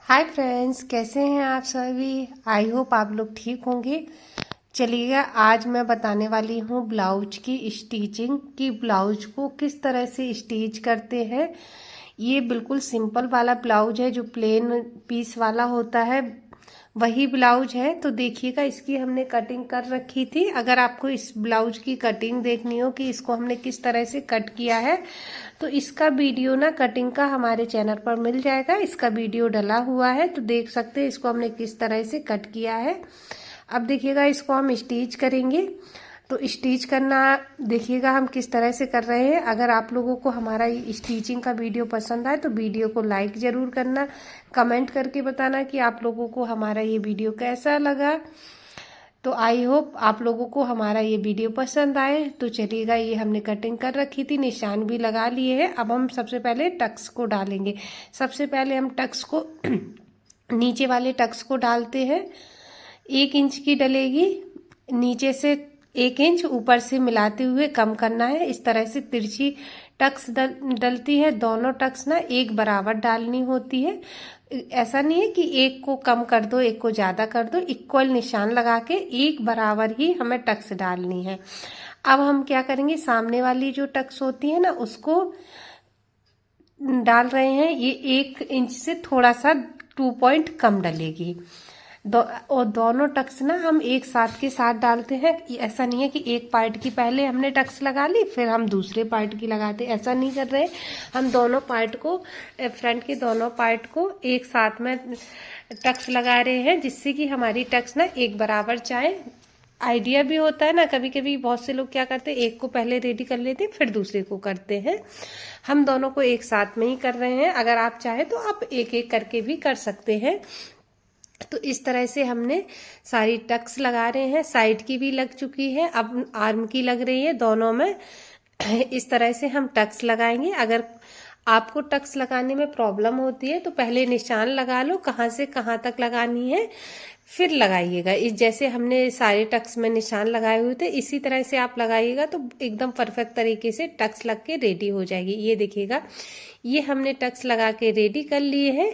Hi friends, कैसे हैं आप सभी। आई होप आप लोग ठीक होंगे। चलिएगा, आज मैं बताने वाली हूँ ब्लाउज की स्टिचिंग कि ब्लाउज को किस तरह से स्टिच करते हैं। ये बिल्कुल सिंपल वाला ब्लाउज है, जो प्लेन पीस वाला होता है वही ब्लाउज है। तो देखिएगा, इसकी हमने कटिंग कर रखी थी। अगर आपको इस ब्लाउज की कटिंग देखनी हो कि इसको हमने किस तरह से कट किया है, तो इसका वीडियो ना कटिंग का हमारे चैनल पर मिल जाएगा। इसका वीडियो डला हुआ है, तो देख सकते हैं इसको हमने किस तरह से कट किया है। अब देखिएगा, इसको हम स्टिच करेंगे। तो स्टिच करना देखिएगा हम किस तरह से कर रहे हैं। अगर आप लोगों को हमारा स्टिचिंग का वीडियो पसंद आए तो वीडियो को लाइक ज़रूर करना, कमेंट करके बताना कि आप लोगों को हमारा ये वीडियो कैसा लगा। तो आई होप आप लोगों को हमारा ये वीडियो पसंद आए। तो चलिएगा, ये हमने कटिंग कर रखी थी, निशान भी लगा लिए हैं। अब हम सबसे पहले टक्स को डालेंगे। सबसे पहले हम टक्स को नीचे वाले टक्स को डालते हैं। 1 इंच की डलेगी, नीचे से 1 इंच, ऊपर से मिलाते हुए कम करना है। इस तरह से तिरछी टक्स डलती है। दोनों टक्स ना एक बराबर डालनी होती है। ऐसा नहीं है कि एक को कम कर दो एक को ज्यादा कर दो, इक्वल निशान लगा के एक बराबर ही हमें टक्स डालनी है। अब हम क्या करेंगे, सामने वाली जो टक्स होती है ना उसको डाल रहे हैं। ये 1 इंच से थोड़ा सा 2 पॉइंट कम डलेगी। और दोनों टक्स ना हम एक साथ के साथ डालते हैं। ऐसा नहीं है कि एक पार्ट की पहले हमने टक्स लगा ली फिर हम दूसरे पार्ट की लगाते, ऐसा नहीं कर रहे। हम दोनों पार्ट को, फ्रंट के दोनों पार्ट को एक साथ में टक्स लगा रहे हैं, जिससे कि हमारी टक्स ना एक बराबर जाए। आइडिया भी होता है ना, कभी कभी बहुत से लोग क्या करते हैं, एक को पहले रेडी कर लेते हैं फिर दूसरे को करते हैं। हम दोनों को एक साथ में ही कर रहे हैं। अगर आप चाहे तो आप एक एक करके भी कर सकते हैं। तो इस तरह से हमने सारी टक्स लगा रहे हैं। साइड की भी लग चुकी है, अब आर्म की लग रही है, दोनों में इस तरह से हम टक्स लगाएंगे। अगर आपको टक्स लगाने में प्रॉब्लम होती है तो पहले निशान लगा लो कहाँ से कहाँ तक लगानी है, फिर लगाइएगा। इस जैसे हमने सारे टक्स में निशान लगाए हुए थे, इसी तरह से आप लगाइएगा तो एकदम परफेक्ट तरीके से टक्स लग के रेडी हो जाएगी। ये देखिएगा, ये हमने टक्स लगा के रेडी कर लिए हैं।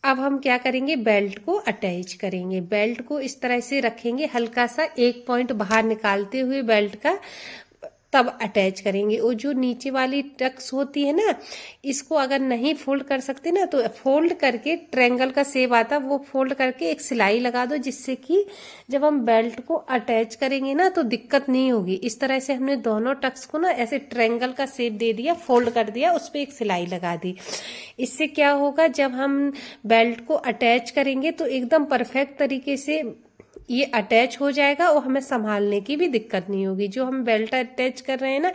अब हम क्या करेंगे, बेल्ट को अटैच करेंगे। बेल्ट को इस तरह से रखेंगे, हल्का सा 1 पॉइंट बाहर निकालते हुए बेल्ट का, तब अटैच करेंगे। वो जो नीचे वाली टक्स होती है ना, इसको अगर नहीं फोल्ड कर सकते ना तो फोल्ड करके ट्रायंगल का शेप आता है, वो फोल्ड करके एक सिलाई लगा दो, जिससे कि जब हम बेल्ट को अटैच करेंगे ना तो दिक्कत नहीं होगी। इस तरह से हमने दोनों टक्स को ना ऐसे ट्रायंगल का शेप दे दिया, फोल्ड कर दिया, उस पर एक सिलाई लगा दी। इससे क्या होगा, जब हम बेल्ट को अटैच करेंगे तो एकदम परफेक्ट तरीके से ये अटैच हो जाएगा और हमें संभालने की भी दिक्कत नहीं होगी। जो हम बेल्ट अटैच कर रहे हैं ना,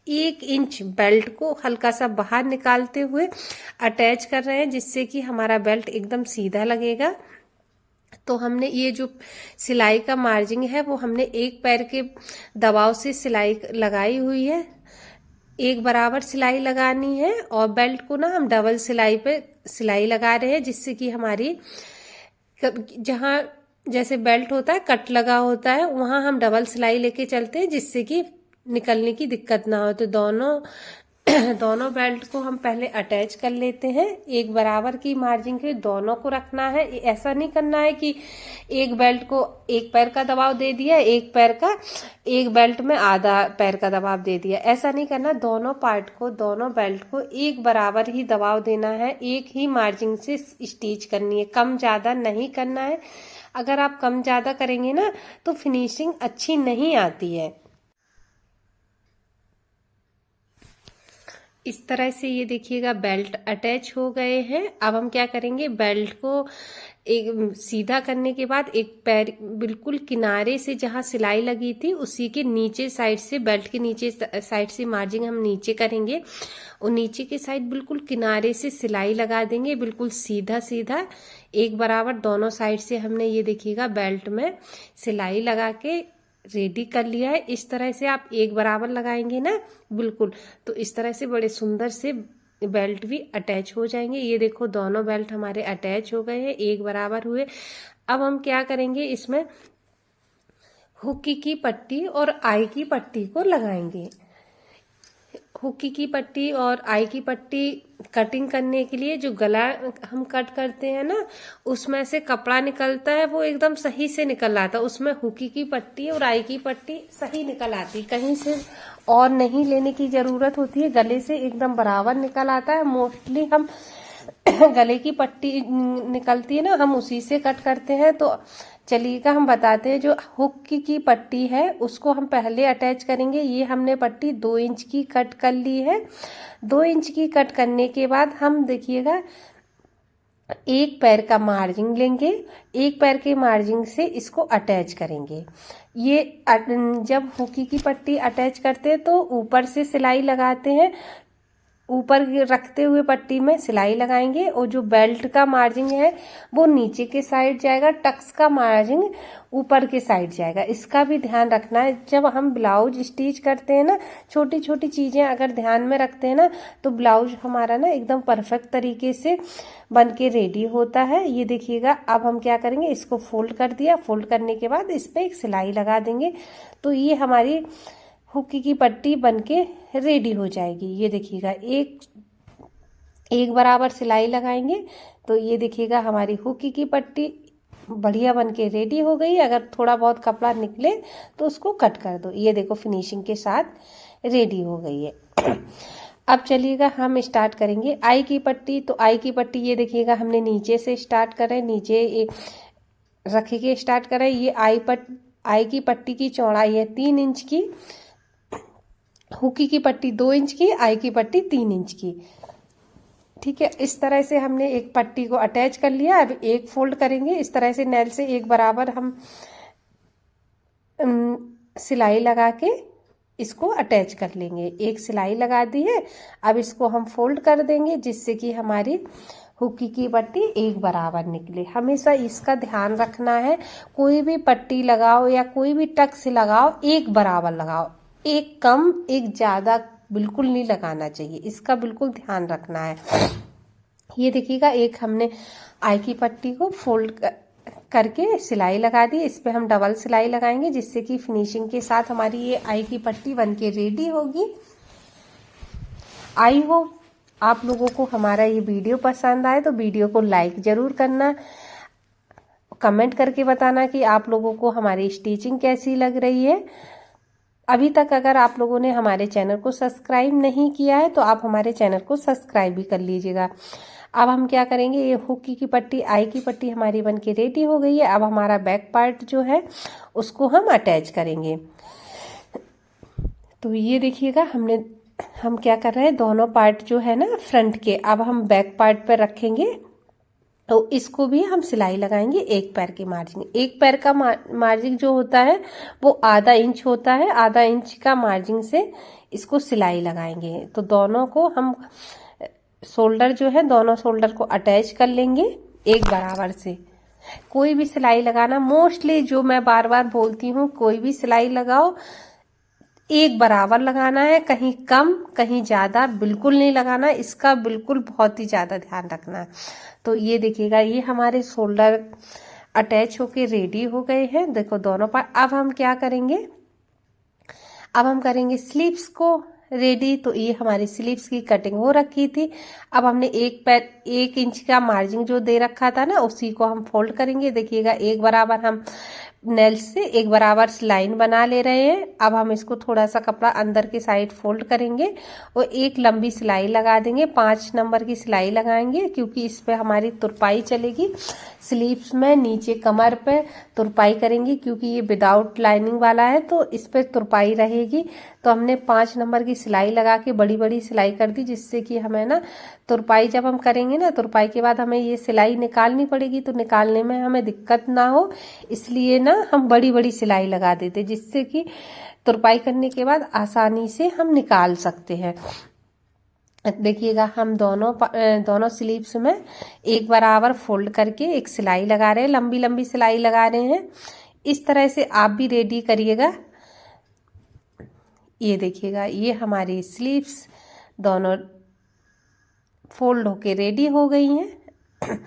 1 इंच बेल्ट को हल्का सा बाहर निकालते हुए अटैच कर रहे हैं, जिससे कि हमारा बेल्ट एकदम सीधा लगेगा। तो हमने ये जो सिलाई का मार्जिन है वो हमने एक पैर के दबाव से सिलाई लगाई हुई है। एक बराबर सिलाई लगानी है और बेल्ट को ना हम डबल सिलाई पे सिलाई लगा रहे हैं, जिससे कि हमारी जहाँ जैसे बेल्ट होता है कट लगा होता है, वहां हम डबल सिलाई लेके चलते हैं, जिससे कि निकलने की दिक्कत ना हो। तो दोनों दोनों बेल्ट को हम पहले अटैच कर लेते हैं। एक बराबर की मार्जिन के दोनों को रखना है। ऐसा नहीं करना है कि एक बेल्ट को एक पैर का दबाव दे दिया, एक पैर का, एक बेल्ट में आधा पैर का दबाव दे दिया, ऐसा नहीं करना। दोनों पार्ट को, दोनों बेल्ट को एक बराबर ही दबाव देना है, एक ही मार्जिन से स्टिच करनी है, कम ज्यादा नहीं करना है। अगर आप कम ज्यादा करेंगे ना तो फिनिशिंग अच्छी नहीं आती है। इस तरह से ये देखिएगा, बेल्ट अटैच हो गए हैं। अब हम क्या करेंगे, बेल्ट को एक सीधा करने के बाद एक पैर बिल्कुल किनारे से जहां सिलाई लगी थी उसी के नीचे साइड से, बेल्ट के नीचे साइड से मार्जिन हम नीचे करेंगे और नीचे के साइड बिल्कुल किनारे से सिलाई लगा देंगे, बिल्कुल सीधा सीधा एक बराबर दोनों साइड से। हमने ये देखिएगा बेल्ट में सिलाई लगा के रेडी कर लिया है। इस तरह से आप एक बराबर लगाएंगे ना बिल्कुल, तो इस तरह से बड़े सुंदर से बेल्ट भी अटैच हो जाएंगे। ये देखो, दोनों बेल्ट हमारे अटैच हो गए हैं, एक बराबर हुए। अब हम क्या करेंगे, इसमें हुक की पट्टी और आई की पट्टी को लगाएंगे। हुक्की की पट्टी और आई की पट्टी कटिंग करने के लिए जो गला हम कट करते हैं ना, उसमें से कपड़ा निकलता है, वो एकदम सही से निकल आता है। उसमें हुक्की की पट्टी और आई की पट्टी सही निकल आती, कहीं से और नहीं लेने की जरूरत होती है, गले से एकदम बराबर निकल आता है। मोस्टली हम गले की पट्टी निकलती है ना, हम उसी से कट करते हैं। तो चलिएगा हम बताते हैं, जो हुक की पट्टी है उसको हम पहले अटैच करेंगे। ये हमने पट्टी 2 इंच की कट कर ली है। 2 इंच की कट करने के बाद हम देखिएगा एक पैर का मार्जिन लेंगे, एक पैर के मार्जिन से इसको अटैच करेंगे। ये जब हुकी की पट्टी अटैच करते हैं तो ऊपर से सिलाई लगाते हैं, ऊपर रखते हुए पट्टी में सिलाई लगाएंगे, और जो बेल्ट का मार्जिन है वो नीचे के साइड जाएगा, टक्स का मार्जिन ऊपर के साइड जाएगा। इसका भी ध्यान रखना है। जब हम ब्लाउज स्टिच करते हैं ना, छोटी छोटी चीजें अगर ध्यान में रखते हैं ना, तो ब्लाउज हमारा ना एकदम परफेक्ट तरीके से बन के रेडी होता है। ये देखिएगा, अब हम क्या करेंगे, इसको फोल्ड कर दिया। फोल्ड करने के बाद इस पर एक सिलाई लगा देंगे, तो ये हमारी हुक्की की पट्टी बनके रेडी हो जाएगी। ये देखिएगा, एक बराबर सिलाई लगाएंगे तो ये देखिएगा हमारी हुक्की की पट्टी बढ़िया बनके रेडी हो गई। अगर थोड़ा बहुत कपड़ा निकले तो उसको कट कर दो। ये देखो फिनिशिंग के साथ रेडी हो गई है। अब चलिएगा हम स्टार्ट करेंगे आई की पट्टी। तो आई की पट्टी ये देखिएगा हमने नीचे से स्टार्ट करें, नीचे रख के स्टार्ट करें। ये आई की पट्टी की चौड़ाई है 3 इंच की, हुक्की की पट्टी 2 इंच की, आई की पट्टी 3 इंच की। ठीक है, इस तरह से हमने एक पट्टी को अटैच कर लिया। अब एक फोल्ड करेंगे इस तरह से, नेल से एक बराबर हम सिलाई लगा के इसको अटैच कर लेंगे। एक सिलाई लगा दी है, अब इसको हम फोल्ड कर देंगे जिससे कि हमारी हुक्की की पट्टी एक बराबर निकले। हमेशा इसका ध्यान रखना है, कोई भी पट्टी लगाओ या कोई भी टक्स लगाओ, एक बराबर लगाओ, एक कम एक ज्यादा बिल्कुल नहीं लगाना चाहिए, इसका बिल्कुल ध्यान रखना है। ये देखिएगा, एक हमने आई की पट्टी को फोल्ड करके सिलाई लगा दी, इस पे हम डबल सिलाई लगाएंगे जिससे कि फिनिशिंग के साथ हमारी ये आई की पट्टी बनके रेडी होगी। आई होप आप लोगों को हमारा ये वीडियो पसंद आए तो वीडियो को लाइक जरूर करना, कमेंट करके बताना कि आप लोगों को हमारी स्टिचिंग कैसी लग रही है। अभी तक अगर आप लोगों ने हमारे चैनल को सब्सक्राइब नहीं किया है तो आप हमारे चैनल को सब्सक्राइब भी कर लीजिएगा। अब हम क्या करेंगे, ये हुक्की की पट्टी आई की पट्टी हमारी बनके रेडी हो गई है। अब हमारा बैक पार्ट जो है उसको हम अटैच करेंगे। तो ये देखिएगा, हम क्या कर रहे हैं, दोनों पार्ट जो है ना फ्रंट के, अब हम बैक पार्ट पर रखेंगे। तो इसको भी हम सिलाई लगाएंगे एक पैर के मार्जिन। एक पैर का मार्जिन जो होता है वो आधा इंच होता है, आधा इंच का मार्जिन से इसको सिलाई लगाएंगे। तो दोनों को हम शोल्डर जो है, दोनों शोल्डर को अटैच कर लेंगे एक बराबर से। कोई भी सिलाई लगाना, मोस्टली जो मैं बार बार बोलती हूँ, कोई भी सिलाई लगाओ एक बराबर लगाना है, कहीं कम कहीं ज्यादा बिल्कुल नहीं लगाना, इसका बिल्कुल बहुत ही ज्यादा ध्यान रखना है। तो ये देखिएगा, ये हमारे शोल्डर अटैच होके रेडी हो गए हैं। देखो दोनों पार्ट। अब हम क्या करेंगे, अब हम करेंगे स्लीव्स को रेडी। तो ये हमारी स्लीव्स की कटिंग हो रखी थी। अब हमने एक इंच का मार्जिन जो दे रखा था ना, उसी को हम फोल्ड करेंगे। देखिएगा, एक बराबर हम नेल से एक बराबर लाइन बना ले रहे हैं। अब हम इसको थोड़ा सा कपड़ा अंदर के साइड फोल्ड करेंगे और एक लंबी सिलाई लगा देंगे। 5 नंबर की सिलाई लगाएंगे क्योंकि इस पे हमारी तुरपाई चलेगी। स्लीव्स में नीचे कमर पे तुरपाई करेंगे क्योंकि ये विदाउट लाइनिंग वाला है, तो इस पे तुरपाई रहेगी। तो हमने 5 नंबर की सिलाई लगा के बड़ी बड़ी सिलाई कर दी, जिससे कि हमें ना तुरपाई जब हम करेंगे ना, तुरपाई के बाद हमें ये सिलाई निकालनी पड़ेगी, तो निकालने में हमें दिक्कत ना हो, इसलिए ना हम बड़ी बड़ी सिलाई लगा देते, जिससे कि तुरपाई करने के बाद आसानी से हम निकाल सकते हैं। देखिएगा, हम दोनों स्लीव्स में एक बराबर फोल्ड करके एक सिलाई लगा रहे हैं, लंबी लंबी सिलाई लगा रहे हैं। इस तरह से आप भी रेडी करिएगा। ये देखिएगा, ये हमारी स्लीव्स दोनों फोल्ड होके रेडी हो गई हैं।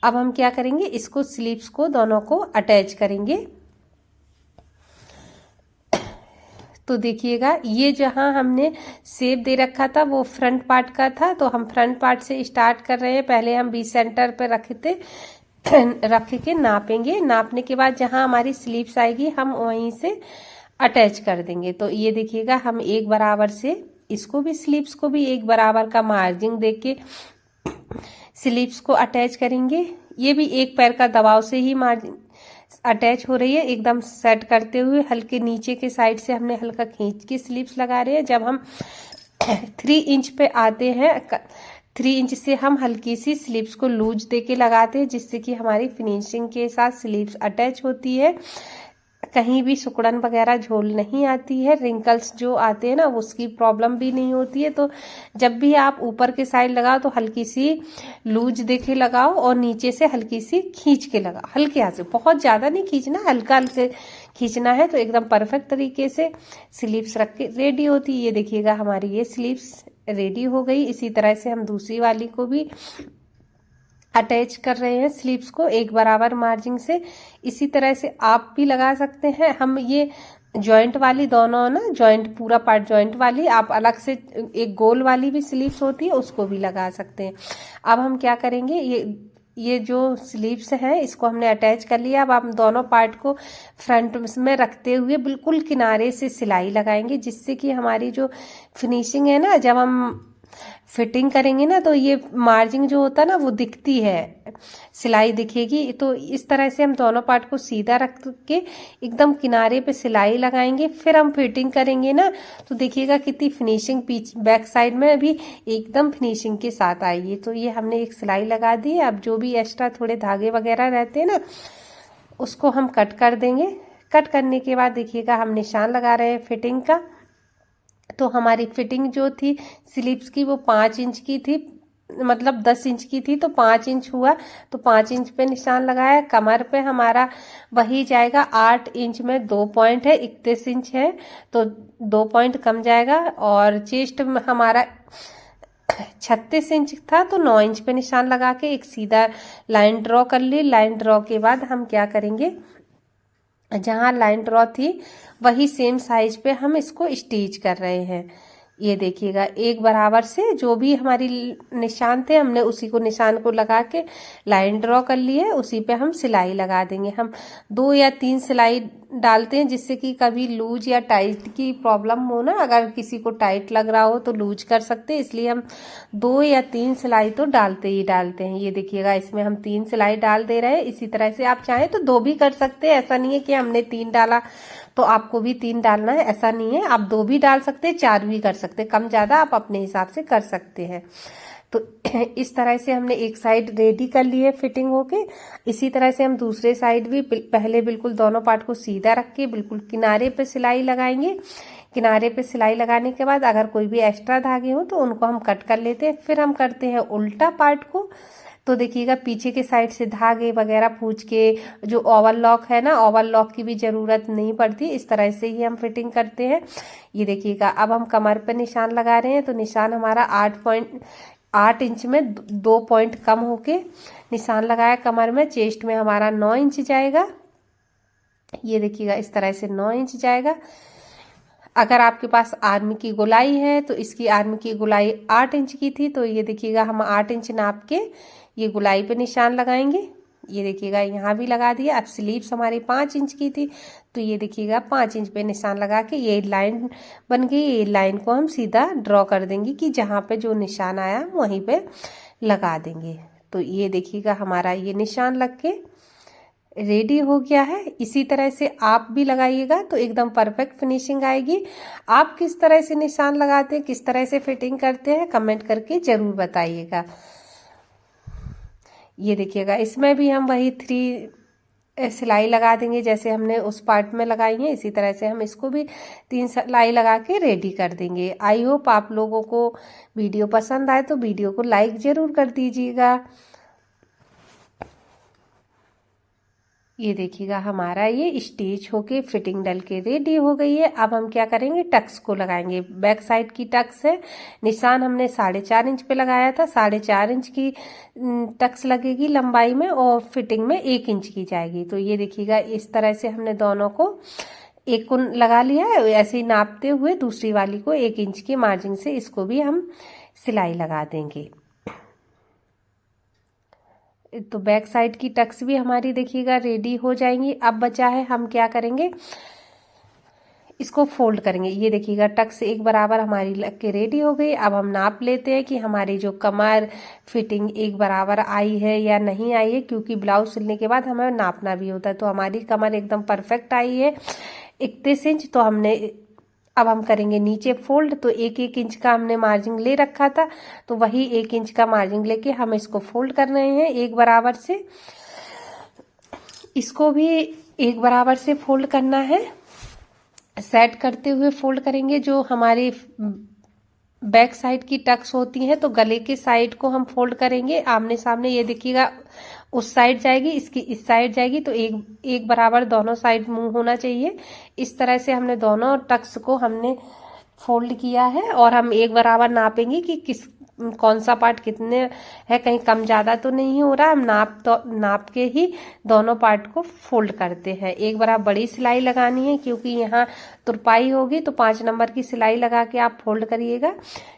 अब हम क्या करेंगे, इसको स्लीव्स को दोनों को अटैच करेंगे। तो देखिएगा ये जहां हमने शेप दे रखा था वो फ्रंट पार्ट का था, तो हम फ्रंट पार्ट से स्टार्ट कर रहे हैं। पहले हम बीच सेंटर पे रख के नापेंगे। नापने के बाद जहां हमारी स्लीव्स आएगी हम वहीं से अटैच कर देंगे। तो ये देखिएगा हम एक बराबर से इसको भी स्लीव्स को भी एक बराबर का मार्जिन देके स्लीव्स को अटैच करेंगे। ये भी एक पैर का दबाव से ही मार्जिन अटैच हो रही है, एकदम सेट करते हुए हल्के नीचे के साइड से हमने हल्का खींच के स्लीव्स लगा रहे हैं। जब हम 3 इंच पे आते हैं 3 इंच से हम हल्की सी स्लीव्स को लूज देके लगाते हैं, जिससे कि हमारी फिनिशिंग के साथ स्लीव्स अटैच होती है, कहीं भी सिकुड़न वगैरह झोल नहीं आती है, रिंकल्स जो आते हैं ना उसकी प्रॉब्लम भी नहीं होती है। तो जब भी आप ऊपर के साइड लगाओ तो हल्की सी लूज देके लगाओ और नीचे से हल्की सी खींच के लगाओ, हल्के हाथ से, बहुत ज्यादा नहीं खींचना, हल्का हल्का खींचना है। तो एकदम परफेक्ट तरीके से स्लीव्स रख के रेडी होती है। ये देखिएगा हमारी ये स्लीव्स रेडी हो गई। इसी तरह से हम दूसरी वाली को भी अटैच कर रहे हैं स्लीव्स को एक बराबर मार्जिन से। इसी तरह से आप भी लगा सकते हैं। हम ये जॉइंट वाली दोनों ना, जॉइंट पूरा पार्ट जॉइंट वाली, आप अलग से एक गोल वाली भी स्लीव्स होती है उसको भी लगा सकते हैं। अब हम क्या करेंगे, ये जो स्लीव्स हैं इसको हमने अटैच कर लिया। अब हम दोनों पार्ट को फ्रंट में रखते हुए बिल्कुल किनारे से सिलाई लगाएंगे, जिससे कि हमारी जो फिनिशिंग है ना, जब हम फिटिंग करेंगे ना तो ये मार्जिन जो होता है ना वो दिखती है, सिलाई दिखेगी। तो इस तरह से हम दोनों पार्ट को सीधा रख के एकदम किनारे पे सिलाई लगाएंगे। फिर हम फिटिंग करेंगे ना तो देखिएगा कितनी फिनिशिंग बैक साइड में भी एकदम फिनिशिंग के साथ आएगी। तो ये हमने एक सिलाई लगा दी है। अब जो भी एक्स्ट्रा थोड़े धागे वगैरह रहते हैं ना उसको हम कट कर देंगे। कट करने के बाद देखिएगा हम निशान लगा रहे हैं फिटिंग का। तो हमारी फिटिंग जो थी स्लीव्स की वो 5 इंच की थी, मतलब 10 इंच की थी, तो 5 इंच हुआ, तो 5 इंच पे निशान लगाया। कमर पे हमारा वही जाएगा 8 इंच में 2 पॉइंट है, 31 इंच है तो 2 पॉइंट कम जाएगा। और चेस्ट में हमारा 36 इंच था तो 9 इंच पे निशान लगा के एक सीधा लाइन ड्रॉ कर ली। लाइन ड्रॉ के बाद हम क्या करेंगे, जहां लाइन ड्रॉ थी वही सेम साइज पे हम इसको स्टिच कर रहे हैं। ये देखिएगा एक बराबर से जो भी हमारी निशान थे हमने उसी को निशान को लगा के लाइन ड्रॉ कर ली है, उसी पे हम सिलाई लगा देंगे। हम 2 या 3 सिलाई डालते हैं जिससे कि कभी लूज या टाइट की प्रॉब्लम हो ना, अगर किसी को टाइट लग रहा हो तो लूज कर सकते हैं, इसलिए हम 2 या 3 सिलाई तो डालते ही डालते हैं। ये देखिएगा इसमें हम 3 सिलाई डाल दे रहे हैं। इसी तरह से आप चाहें तो 2 भी कर सकते हैं, ऐसा नहीं है कि हमने 3 डाला तो आपको भी 3 डालना है, ऐसा नहीं है। आप 2 भी डाल सकते हैं, 4 भी कर सकते हैं, कम ज्यादा आप अपने हिसाब से कर सकते हैं। तो इस तरह से हमने एक साइड रेडी कर ली है फिटिंग होके। इसी तरह से हम दूसरे साइड भी पहले बिल्कुल दोनों पार्ट को सीधा रख के बिल्कुल किनारे पे सिलाई लगाएंगे। किनारे पे सिलाई लगाने के बाद अगर कोई भी एक्स्ट्रा धागे हो तो उनको हम कट कर लेते हैं। फिर हम करते हैं उल्टा पार्ट को। तो देखिएगा पीछे के साइड से धागे वगैरह पूछ के, जो ओवरलॉक है ना, ओवरलॉक की भी जरूरत नहीं पड़ती, इस तरह से ही हम फिटिंग करते हैं। ये देखिएगा अब हम कमर पे निशान लगा रहे हैं, तो निशान हमारा 8 इंच में 2 पॉइंट कम होके निशान लगाया कमर में। चेस्ट में हमारा 9 इंच जाएगा। ये देखिएगा इस तरह से 9 इंच जाएगा। अगर आपके पास आर्मी की गोलाई है तो इसकी आर्मी की गोलाई 8 इंच की थी, तो ये देखिएगा हम 8 इंच नाप के ये गोलाई पे निशान लगाएंगे। ये देखिएगा यहाँ भी लगा दिया। अब स्लीव्स हमारी 5 इंच की थी तो ये देखिएगा 5 इंच पे निशान लगा के ये लाइन बन गई। ये लाइन को हम सीधा ड्रॉ कर देंगे कि जहाँ पे जो निशान आया वहीं पे लगा देंगे। तो ये देखिएगा हमारा ये निशान लग के रेडी हो गया है। इसी तरह से आप भी लगाइएगा तो एकदम परफेक्ट फिनिशिंग आएगी। आप किस तरह से निशान लगाते हैं, किस तरह से फिटिंग करते हैं, कमेंट करके जरूर बताइएगा। ये देखिएगा इसमें भी हम वही 3 सिलाई लगा देंगे जैसे हमने उस पार्ट में लगाई है। इसी तरह से हम इसको भी 3 सिलाई लगा के रेडी कर देंगे। आई होप आप लोगों को वीडियो पसंद आए तो वीडियो को लाइक जरूर कर दीजिएगा। ये देखिएगा हमारा ये स्टिच होके फिटिंग डल के रेडी हो गई है। अब हम क्या करेंगे, टक्स को लगाएंगे। बैक साइड की टक्स है, निशान हमने 4.5 इंच पे लगाया था, 4.5 इंच की टक्स लगेगी लंबाई में और फिटिंग में 1 इंच की जाएगी। तो ये देखिएगा इस तरह से हमने दोनों को एक को लगा लिया है, ऐसे ही नापते हुए दूसरी वाली को 1 इंच के मार्जिन से इसको भी हम सिलाई लगा देंगे। तो बैक साइड की टक्स भी हमारी देखिएगा रेडी हो जाएंगी। अब बचा है हम क्या करेंगे, इसको फोल्ड करेंगे। ये देखिएगा टक्स एक बराबर हमारी लग के रेडी हो गई। अब हम नाप लेते हैं कि हमारी जो कमर फिटिंग एक बराबर आई है या नहीं आई है, क्योंकि ब्लाउज सिलने के बाद हमें नापना भी होता है। तो हमारी कमर एकदम परफेक्ट आई है 31 इंच। तो हमने अब हम करेंगे नीचे फोल्ड। तो 1-1 इंच का हमने मार्जिन ले रखा था, तो वही 1 इंच का मार्जिन लेके हम इसको फोल्ड कर रहे हैं एक बराबर से। इसको भी एक बराबर से फोल्ड करना है, सेट करते हुए फोल्ड करेंगे। जो हमारी बैक साइड की टक्स होती हैं तो गले के साइड को हम फोल्ड करेंगे आमने सामने। ये देखिएगा उस साइड जाएगी, इसकी इस साइड जाएगी, तो एक बराबर दोनों साइड मुंह होना चाहिए। इस तरह से हमने दोनों टक्स को हमने फोल्ड किया है और हम एक बराबर नापेंगे कि कौन सा पार्ट कितने है, कहीं कम ज्यादा तो नहीं हो रहा। हम नाप के ही दोनों पार्ट को फोल्ड करते हैं। एक बार आप बड़ी सिलाई लगानी है, क्योंकि यहाँ तुरपाई होगी, तो 5 नंबर की सिलाई लगा के आप फोल्ड करिएगा,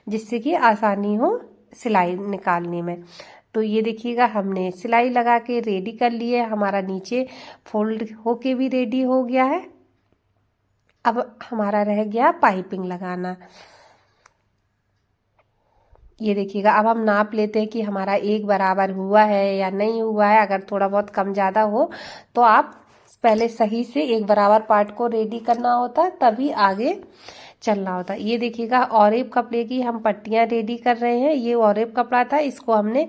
जिससे कि आसानी हो सिलाई निकालने में। तो ये देखिएगा हमने सिलाई लगा के रेडी कर ली है, हमारा नीचे फोल्ड होके भी रेडी हो गया है। अब हमारा रह गया पाइपिंग लगाना। ये देखिएगा अब हम नाप लेते हैं कि हमारा एक बराबर हुआ है या नहीं हुआ है। अगर थोड़ा बहुत कम ज्यादा हो तो आप पहले सही से एक बराबर पार्ट को रेडी करना होता है, तभी आगे चलना होता है। ये देखिएगा ऑरेब कपड़े की हम पट्टियां रेडी कर रहे हैं। ये ऑरेब कपड़ा था, इसको हमने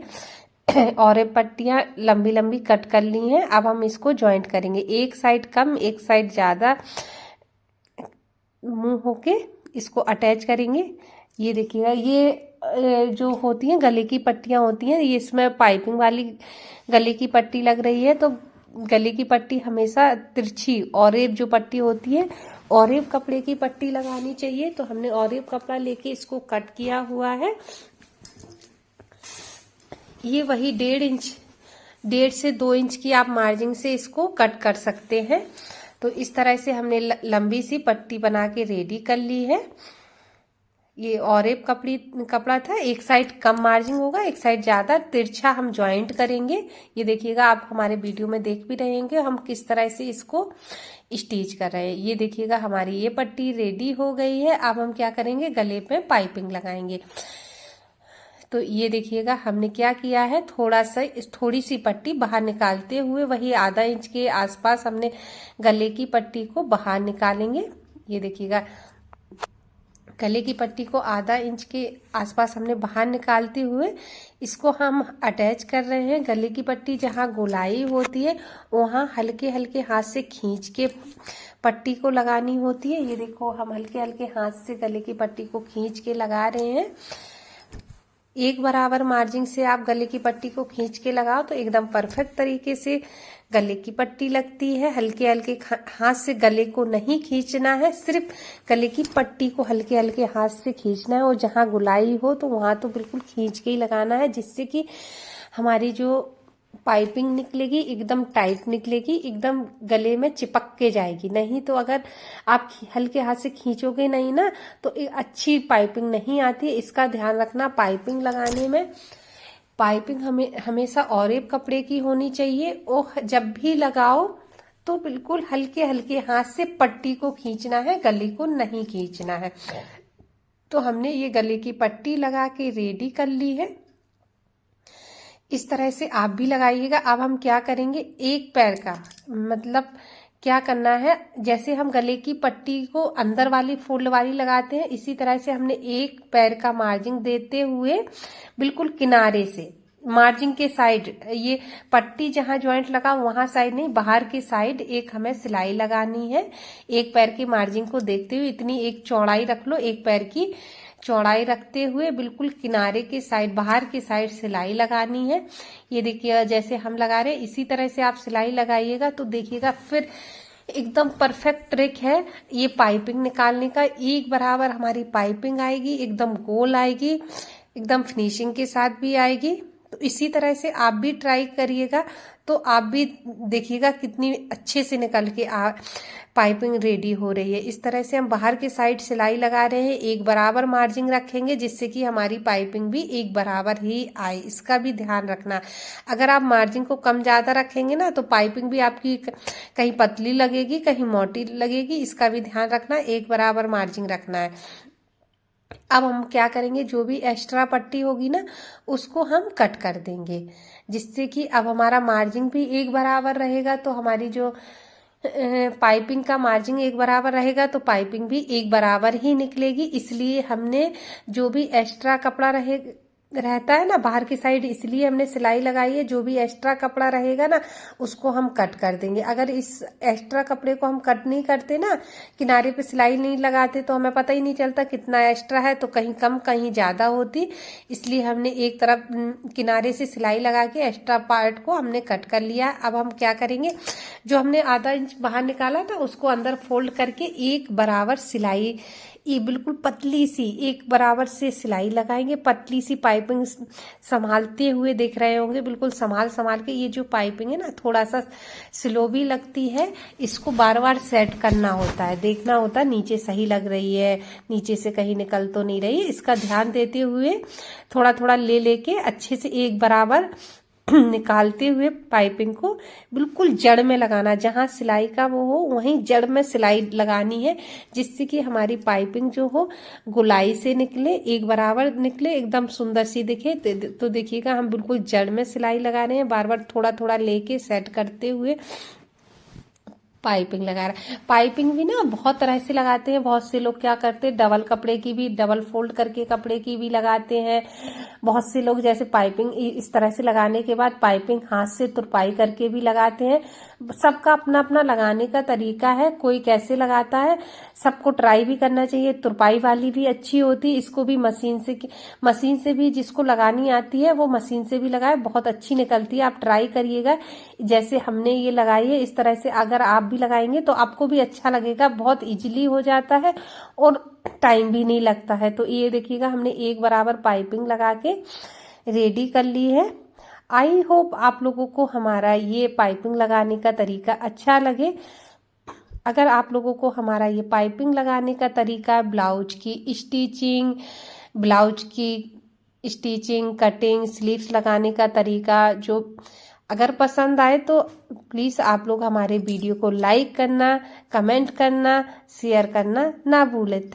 ऑरेब पट्टियां लंबी लंबी कट कर ली हैं। अब हम इसको ज्वाइंट करेंगे, एक साइड कम एक साइड ज्यादा मुंह होके इसको अटैच करेंगे। ये देखिएगा ये जो होती हैं गले की पट्टियां होती हैं, ये इसमें पाइपिंग वाली गले की पट्टी लग रही है। तो गले की पट्टी हमेशा तिरछी ऑरेब जो पट्टी होती है, ऑरेब कपड़े की पट्टी लगानी चाहिए। तो हमने ऑरेब कपड़ा लेके इसको कट किया हुआ है। ये वही 1.5 से 2 इंच की आप मार्जिन से इसको कट कर सकते हैं। तो इस तरह से हमने लंबी सी पट्टी बना के रेडी कर ली है। ये ऑरेब कपड़ा था, एक साइड कम मार्जिन होगा, एक साइड ज्यादा। तिरछा हम ज्वाइंट करेंगे। ये देखिएगा आप हमारे वीडियो में देख भी रहेंगे हम किस तरह से इसको स्टिच कर रहे हैं। ये देखिएगा हमारी ये पट्टी रेडी हो गई है। अब हम क्या करेंगे, गले पे पाइपिंग लगाएंगे। तो ये देखिएगा हमने क्या किया है, थोड़ी सी पट्टी बाहर निकालते हुए वही आधा इंच के आसपास हमने गले की पट्टी को बाहर निकालेंगे। ये देखिएगा गले की पट्टी को आधा इंच के आसपास हमने बाहर निकालते हुए इसको हम अटैच कर रहे हैं। गले की पट्टी जहाँ गोलाई होती है वहाँ हल्के हल्के हाथ से खींच के पट्टी को लगानी होती है। ये देखो हम हल्के हल्के हाथ से गले की पट्टी को खींच के लगा रहे हैं। एक बराबर मार्जिन से आप गले की पट्टी को खींच के लगाओ तो एकदम परफेक्ट तरीके से गले की पट्टी लगती है। हल्के हल्के हाथ से गले को नहीं खींचना है, सिर्फ गले की पट्टी को हल्के हल्के हाथ से खींचना है। और जहाँ गुलाई हो तो वहां तो बिल्कुल खींच के ही लगाना है, जिससे कि हमारी जो पाइपिंग निकलेगी एकदम टाइट निकलेगी, एकदम गले में चिपक के जाएगी। नहीं तो अगर आप हल्के हाथ से खींचोगे नहीं ना तो अच्छी पाइपिंग नहीं आती है। इसका ध्यान रखना। पाइपिंग लगाने में पाइपिंग हमेशा ऑरेब कपड़े की होनी चाहिए। और जब भी लगाओ तो बिल्कुल हल्के हल्के हाथ से पट्टी को खींचना है, गले को नहीं खींचना है। तो हमने ये गले की पट्टी लगा के रेडी कर ली है। इस तरह से आप भी लगाइएगा। अब हम क्या करेंगे, एक पैर का मतलब क्या करना है, जैसे हम गले की पट्टी को अंदर वाली फोल्ड वाली लगाते हैं, इसी तरह से हमने एक पैर का मार्जिन देते हुए बिल्कुल किनारे से मार्जिन के साइड, ये पट्टी जहां ज्वाइंट लगा वहां साइड नहीं, बाहर की साइड एक हमें सिलाई लगानी है। एक पैर की मार्जिन को देखते हुए इतनी एक चौड़ाई रख लो, एक पैर की चौड़ाई रखते हुए बिल्कुल किनारे के साइड, बाहर की साइड सिलाई लगानी है। ये देखिए जैसे हम लगा रहे हैं इसी तरह से आप सिलाई लगाइएगा तो देखिएगा फिर एकदम परफेक्ट ट्रिक है ये पाइपिंग निकालने का। एक बराबर हमारी पाइपिंग आएगी, एकदम गोल आएगी, एकदम फिनिशिंग के साथ भी आएगी। तो इसी तरह से आप भी ट्राई करिएगा, तो आप भी देखिएगा कितनी अच्छे से निकल के पाइपिंग रेडी हो रही है। इस तरह से हम बाहर की साइड सिलाई लगा रहे हैं, एक बराबर मार्जिन रखेंगे जिससे कि हमारी पाइपिंग भी एक बराबर ही आए, इसका भी ध्यान रखना। अगर आप मार्जिन को कम ज़्यादा रखेंगे ना तो पाइपिंग भी आपकी कहीं पतली लगेगी, कहीं मोटी लगेगी, इसका भी ध्यान रखना, एक बराबर मार्जिन रखना है। अब हम क्या करेंगे, जो भी एक्स्ट्रा पट्टी होगी ना उसको हम कट कर देंगे, जिससे कि अब हमारा मार्जिन भी एक बराबर रहेगा। तो हमारी जो पाइपिंग का मार्जिन एक बराबर रहेगा तो पाइपिंग भी एक बराबर ही निकलेगी। इसलिए हमने जो भी एक्स्ट्रा कपड़ा रहता है ना बाहर की साइड, इसलिए हमने सिलाई लगाई है। जो भी एक्स्ट्रा कपड़ा रहेगा ना उसको हम कट कर देंगे। अगर इस एक्स्ट्रा कपड़े को हम कट नहीं करते ना, किनारे पे सिलाई नहीं लगाते, तो हमें पता ही नहीं चलता कितना एक्स्ट्रा है, तो कहीं कम कहीं ज़्यादा होती। इसलिए हमने एक तरफ किनारे से सिलाई लगा के एक्स्ट्रा पार्ट को हमने कट कर लिया। अब हम क्या करेंगे, जो हमने आधा इंच बाहर निकाला था उसको अंदर फोल्ड करके एक बराबर सिलाई, ये बिल्कुल पतली सी एक बराबर से सिलाई लगाएंगे। पतली सी पाइपिंग संभालते हुए देख रहे होंगे, बिल्कुल संभाल के। ये जो पाइपिंग है ना थोड़ा सा स्लो भी लगती है, इसको बार बार सेट करना होता है, देखना होता है नीचे सही लग रही है, नीचे से कहीं निकल तो नहीं रही है। इसका ध्यान देते हुए थोड़ा थोड़ा लेके अच्छे से एक बराबर निकालते हुए पाइपिंग को बिल्कुल जड़ में लगाना, जहां सिलाई का वो हो वहीं जड़ में सिलाई लगानी है, जिससे कि हमारी पाइपिंग जो हो गोलाई से निकले, एक बराबर निकले, एकदम सुंदर सी दिखे। तो देखिएगा हम बिल्कुल जड़ में सिलाई लगा रहे हैं, बार बार थोड़ा थोड़ा लेके सेट करते हुए पाइपिंग लगा रहा है। पाइपिंग भी ना बहुत तरह से लगाते हैं, बहुत से लोग क्या करते हैं डबल कपड़े की भी, डबल फोल्ड करके कपड़े की भी लगाते हैं। बहुत से लोग जैसे पाइपिंग इस तरह से लगाने के बाद पाइपिंग हाथ से तुरपाई करके भी लगाते हैं। सबका अपना अपना लगाने का तरीका है, कोई कैसे लगाता है, सबको ट्राई भी करना चाहिए। तुरपाई वाली भी अच्छी होती है, इसको भी मशीन से भी जिसको लगानी आती है वो मशीन से भी लगाए, बहुत अच्छी निकलती है। आप ट्राई करिएगा, जैसे हमने ये लगाई है इस तरह से अगर आप भी लगाएंगे तो आपको भी अच्छा लगेगा, बहुत इजीली हो जाता है और टाइम भी नहीं लगता है। तो ये देखिएगा हमने एक बराबर पाइपिंग लगा के रेडी कर ली है। आई होप आप लोगों को हमारा ये पाइपिंग लगाने का तरीका अच्छा लगे। अगर आप लोगों को हमारा ये पाइपिंग लगाने का तरीका, ब्लाउज की स्टिचिंग, कटिंग, स्लीव्स लगाने का तरीका जो अगर पसंद आए तो प्लीज़ आप लोग हमारे वीडियो को लाइक करना, कमेंट करना, शेयर करना ना भूलें।